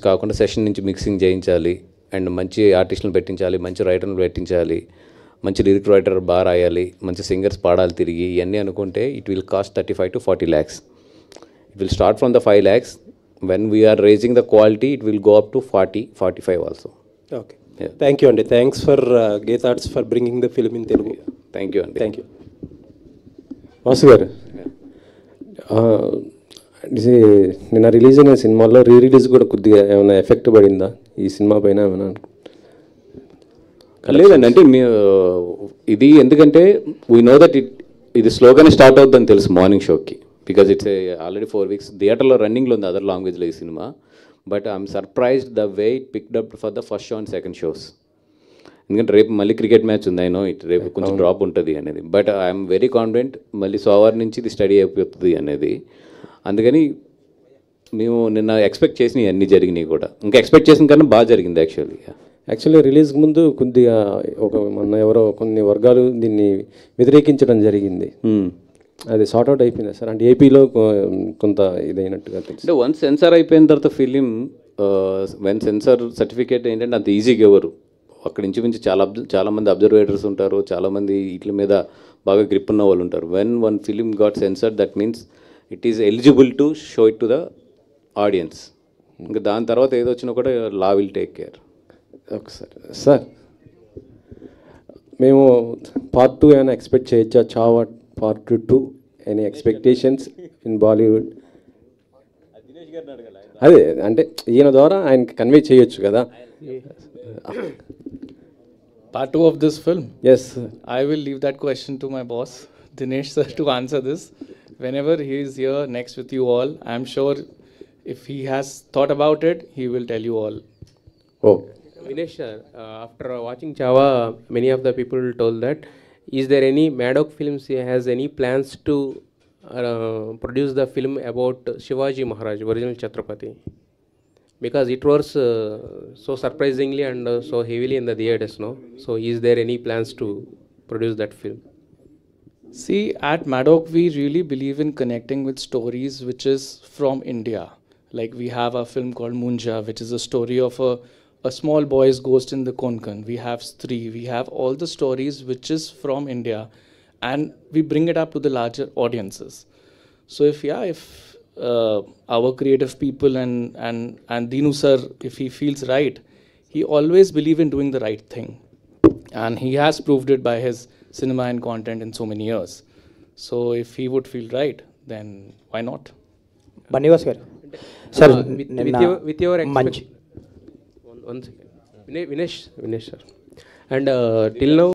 నుంచి కాకుండా సెషన్ నుంచి మిక్సింగ్ చేయించాలి, అండ్ మంచి ఆర్టిస్టులను పెట్టించాలి, మంచి రైటర్లు పెట్టించాలి, మంచి లిరిక్ రైటర్ బాగా రాయాలి, మంచి సింగర్స్ పాడాలి తిరిగి, ఇవన్నీ అనుకుంటే it will cost 35 to 40 lakhs. It will start from the 5 lakhs. When we are raising the quality, it will go up to 40, 45 also. Okay. Yeah. Thank you, Andy. Thanks for Gay Thoughts for bringing the film in Telugu. Thank you, Andy. Thank you. Vasu గారు, నిన్న release అయిన సినిమాలో release కూడా కొద్దిగా ఏమైనా effect పడిందా ఈ cinema పైన ఏమైనా? లేదండి, అంటే ఇది ఎందుకంటే వీ నో దట్ ఇది స్లోగానే స్టార్ట్ అవుతుందని తెలుసు మార్నింగ్ షోకి, బికాజ్ ఇట్స్ ఆల్రెడీ 4 weeks థియేటర్లో రన్నింగ్లో ఉంది అదర్ లాంగ్వేజ్లో ఈ cinema. But I'm surprised the way it picked up for the first show and second shows. ఎందుకంటే రేపు మళ్ళీ క్రికెట్ మ్యాచ్ ఉంది, అయినో ఇట్ రేపు కొంచెం డ్రాప్ ఉంటుంది అనేది. బట్ ఐఎమ్ వెరీ కాన్ఫిడెంట్ మళ్ళీ సోమవారం నుంచి ఇది స్టడీ అయిపోతుంది అనేది. అందుకని మేము నిన్న ఎక్స్పెక్ట్ చేసినవి అన్నీ జరిగినాయి కూడా, ఇంకా ఎక్స్పెక్ట్ చేసిన కన్నా బాగా జరిగింది యాక్చువల్లీ రిలీజ్కి ముందు కొద్దిగా మొన్న ఎవరో కొన్ని వర్గాలు దీన్ని వ్యతిరేకించడం జరిగింది. అది సార్ట్అవుట్ అయిపోయింది సార్, అంటే ఏపీలో కొంత ఇదైనట్టుగా తెలుసు. అంటే వన్స్ సెన్సార్ అయిపోయిన తర్వాత ఫిలిం వెన్ సెన్సార్ సర్టిఫికేట్ ఏంటంటే అంత ఈజీగా ఎవరు అక్కడ ఇంచుమించు చాలామంది అబ్జర్వేటర్స్ ఉంటారు, చాలామంది వీటి మీద బాగా గ్రిప్ ఉన్న వాళ్ళు ఉంటారు. When one film got sensor that means it is eligible to show it to the audience. ఇంకా దాని తర్వాత ఏదో వచ్చినా కూడా లా విల్ టేక్ కేర్. ఒకసారి సార్, మేము పార్ట్ 2 ఏమైనా ఎక్స్పెక్ట్ చేయొచ్చా? Chhaava part 2 any expectations in Bollywood? అదే అంటే ఈయన ద్వారా ఆయనకి కన్వే చేయొచ్చు కదా. Part 2 of this film? Yes, sir. I will leave that question to my boss, Dinesh sir, to answer this. Whenever he is here next with you all, I am sure if he has thought about it, he will tell you all. Oh. Dinesh sir, after watching Chava, many of the people told that, is there any Maddock Films has any plans to produce the film about Shivaji Maharaj, original Chhatrapati? Because it was so surprisingly and so heavily in the theatres, no? So is there any plans to produce that film? See, at Maddock, we really believe in connecting with stories which is from India. Like we have a film called Munja, which is a story of a small boy's ghost in the Konkan. We have Stree. We have all the stories which is from India, and we bring it up to the larger audiences. So if our creative people and Dinu sir, if he feels right, he always believe in doing the right thing, and he has proved it by his cinema and content in so many years. So if he would feel right, then why not? Bannivas garu sir, with your one second, Vinesh sir, and till now